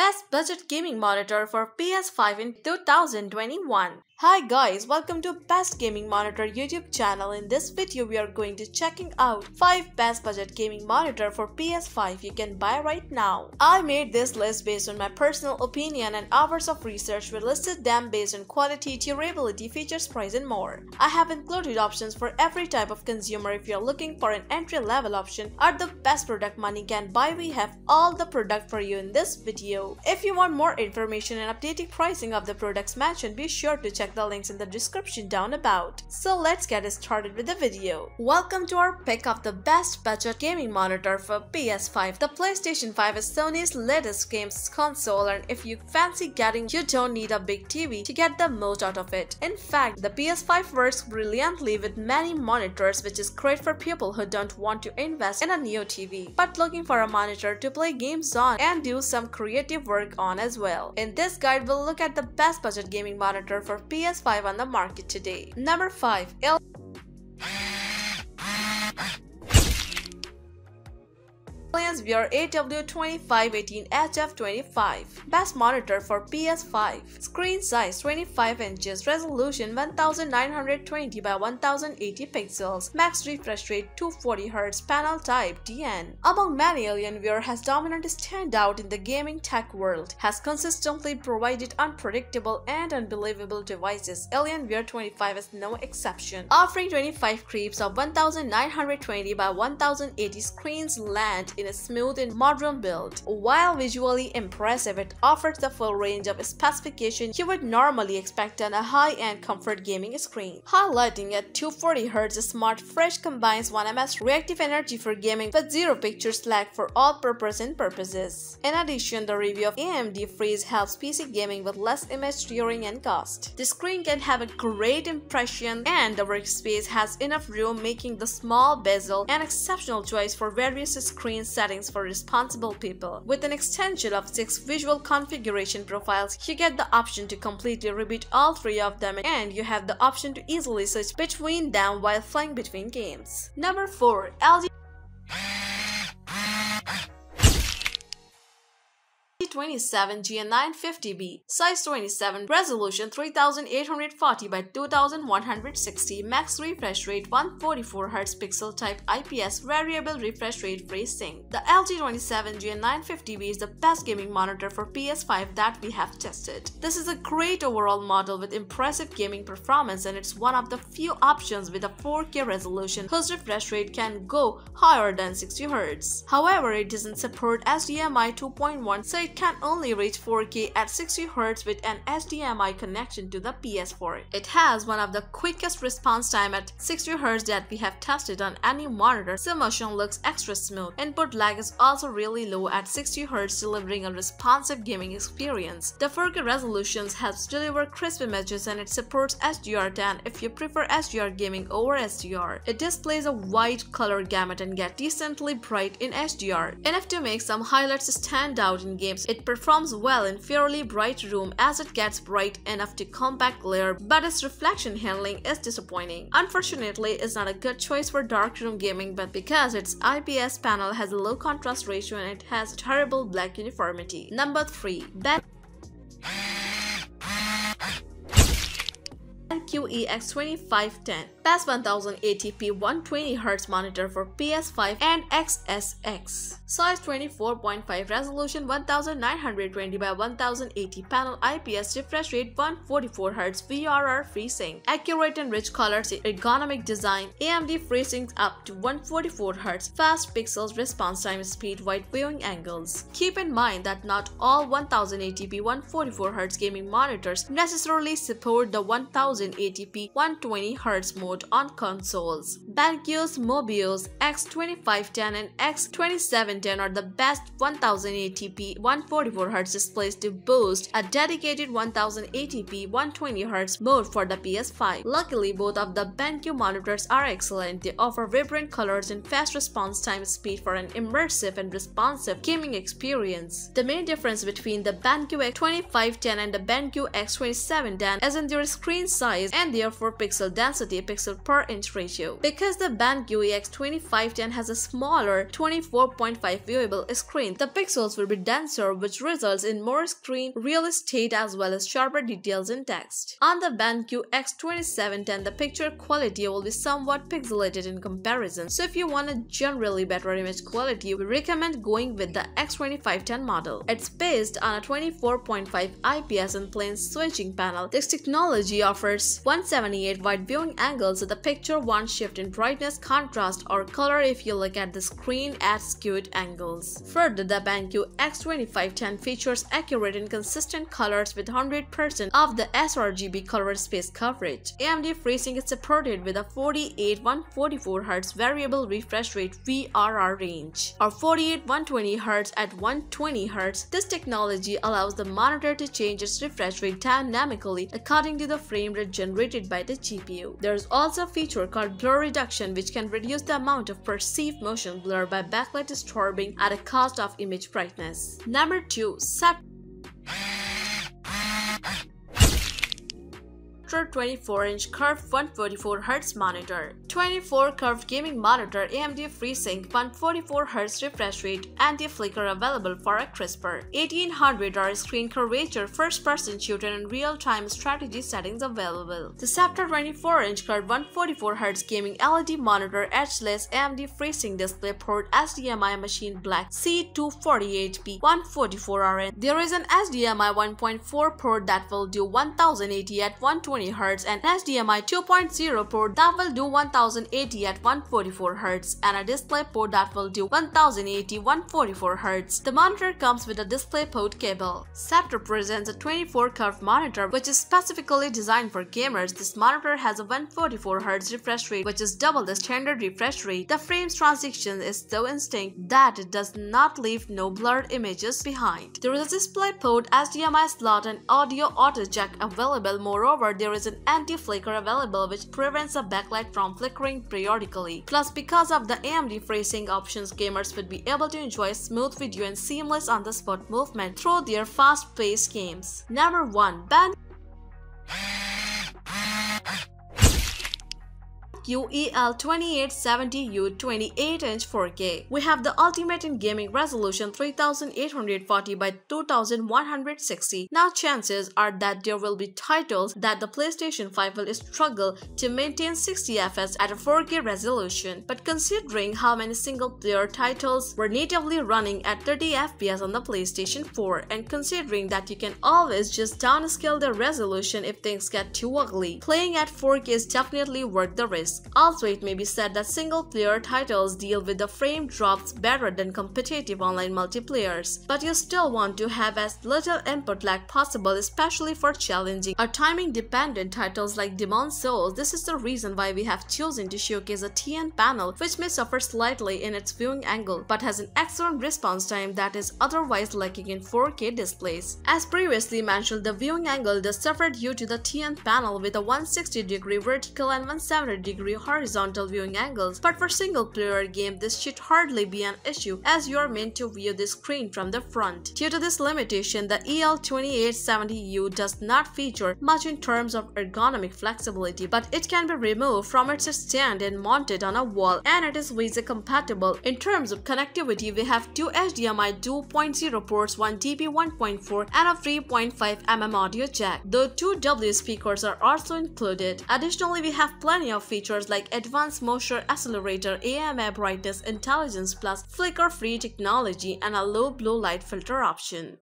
Best Budget Gaming Monitor for PS5 in 2021. Hi guys, welcome to Best Gaming Monitor YouTube channel. In this video we are going to checking out 5 best budget gaming monitor for PS5 you can buy right now. I made this list based on my personal opinion and hours of research. We listed them based on quality, durability, features, price and more. I have included options for every type of consumer. If you're looking for an entry-level option or the best product money can buy, we have all the product for you in this video. If you want more information and updated pricing of the products mentioned, be sure to check the links in the description down about. So let's get started with the video. Welcome to our pick of the best budget gaming monitor for PS5. The PlayStation 5 is Sony's latest games console, and if you fancy getting, you don't need a big TV to get the most out of it. In fact, the PS5 works brilliantly with many monitors, which is great for people who don't want to invest in a new TV but looking for a monitor to play games on and do some creative work on as well. In this guide, we'll look at the best budget gaming monitor for PS5 on the market today. Number 5. Alienware AW2518HF25. Best monitor for PS5. Screen size 25 inches, resolution 1920 by 1080 pixels, max refresh rate 240Hz, panel type DN. Among many, Alienware has dominant standout in the gaming tech world, has consistently provided unpredictable and unbelievable devices. Alienware 25 is no exception, offering 25 creeps of 1920 by 1080 screens land in a smooth and modern build. While visually impressive, it offers the full range of specifications you would normally expect on a high-end comfort gaming screen. Highlighting at 240Hz, Smart Fresh combines 1ms reactive energy for gaming with zero pictures lag for all purposes. In addition, the review of AMD Freeze helps PC gaming with less image tearing and cost. The screen can have a great impression and the workspace has enough room, making the small bezel an exceptional choice for various screen settings for responsible people. With an extension of 6 visual configuration profiles, you get the option to completely reboot all 3 of them, and you have the option to easily switch between them while flying between games. Number 4. LG 27G950B, size 27, resolution 3840 by 2160, max refresh rate 144Hz, pixel type IPS, variable refresh rate FreeSync. The LG 27G950B is the best gaming monitor for PS5 that we have tested. This is a great overall model with impressive gaming performance, and it's one of the few options with a 4K resolution whose refresh rate can go higher than 60Hz. However, it doesn't support HDMI 2.1, so it can only reach 4K at 60Hz with an HDMI connection to the PS4. It has one of the quickest response time at 60Hz that we have tested on any monitor, so motion looks extra smooth. Input lag is also really low at 60Hz, delivering a responsive gaming experience. The 4K resolutions helps deliver crisp images, and it supports HDR10 if you prefer HDR gaming over SDR. It displays a wide color gamut and gets decently bright in HDR, enough to make some highlights stand out in games. It performs well in fairly bright room as it gets bright enough to combat glare, but its reflection handling is disappointing. Unfortunately, it's not a good choice for darkroom gaming, but because its IPS panel has a low contrast ratio and it has terrible black uniformity. Number 3. BenQ EX2510, best 1080p 120Hz monitor for PS5 and XSX. Size 24.5, resolution 1920 by 1080, panel IPS, refresh rate 144Hz, VRR FreeSync. Accurate and rich colors, ergonomic design, AMD FreeSync up to 144Hz, fast pixels, response time, speed, wide viewing angles. Keep in mind that not all 1080p 144Hz gaming monitors necessarily support the 1080p 120Hz mode on consoles. BenQ's Mobius X2510 and X2710 are the best 1080p 144Hz displays to boast a dedicated 1080p 120Hz mode for the PS5. Luckily, both of the BenQ monitors are excellent. They offer vibrant colors and fast response time speed for an immersive and responsive gaming experience. The main difference between the BenQ X2510 and the BenQ X2710 is in their screen size and therefore pixel density pixel per inch ratio. Because the BenQ EX2510 has a smaller 24.5 viewable screen, the pixels will be denser, which results in more screen real estate as well as sharper details in text. On the BenQ X2710, the picture quality will be somewhat pixelated in comparison, so if you want a generally better image quality, we recommend going with the X2510 model. It's based on a 24.5 IPS and plane switching panel. This technology offers 178 wide viewing angles, so the picture won't shift in brightness, contrast, or color if you look at the screen at skewed angles. Further, the BenQ X2510 features accurate and consistent colors with 100% of the sRGB color space coverage. AMD FreeSync is supported with a 48-144Hz variable refresh rate VRR range, or 48-120Hz at 120Hz. This technology allows the monitor to change its refresh rate dynamically according to the frame rate generated by the GPU. There is also a feature called blur reduction, which can reduce the amount of perceived motion blur by backlight disturbing at a cost of image brightness. Number 2. 24-inch curved 144Hz monitor. 24 curved gaming monitor, AMD FreeSync 144Hz refresh rate, anti-flicker available for a crisper 1800R screen curvature, first-person shooter and real-time strategy settings available. The Scepter 24-inch curved 144Hz gaming LED monitor, edgeless AMD FreeSync DisplayPort, HDMI machine black C248p 144RN. There is an HDMI 1.4 port that will do 1080 at 120Hz and HDMI 2.0 port that will do 1080 at 144Hz and a display port that will do 1080 144Hz. The monitor comes with a DisplayPort cable. Scepter presents a 24 curved monitor which is specifically designed for gamers. This monitor has a 144Hz refresh rate, which is double the standard refresh rate. The frame's transition is so instinct that it does not leave no blurred images behind. There is a DisplayPort, HDMI slot and audio auto jack available. Moreover, there is an anti-flicker available which prevents the backlight from flickering periodically. Plus, because of the AMD FreeSync options, gamers would be able to enjoy smooth video and seamless on-the-spot movement through their fast-paced games. Number 1. EL2870U 28-inch 4K. We have the ultimate in gaming resolution 3840 by 2160. Now chances are that there will be titles that the PlayStation 5 will struggle to maintain 60 FPS at a 4K resolution, but considering how many single-player titles were natively running at 30 FPS on the PlayStation 4, and considering that you can always just downscale the resolution if things get too ugly, playing at 4K is definitely worth the risk. Also, it may be said that single-player titles deal with the frame drops better than competitive online multiplayers, but you still want to have as little input lag possible, especially for challenging or timing-dependent titles like Demon's Souls. This is the reason why we have chosen to showcase a TN panel which may suffer slightly in its viewing angle, but has an excellent response time that is otherwise lacking in 4K displays. As previously mentioned, the viewing angle does suffer due to the TN panel with a 160-degree vertical and 170-degree horizontal viewing angles, but for single-player game this should hardly be an issue as you are meant to view the screen from the front. Due to this limitation, the EL2870U does not feature much in terms of ergonomic flexibility, but it can be removed from its stand and mounted on a wall, and it is VGA compatible. In terms of connectivity, we have two HDMI 2.0 ports, one DP 1.4 and a 3.5mm audio jack. The two W speakers are also included. Additionally, we have plenty of features like advanced motion accelerator, AMA brightness intelligence plus flicker-free technology and a low blue light filter option.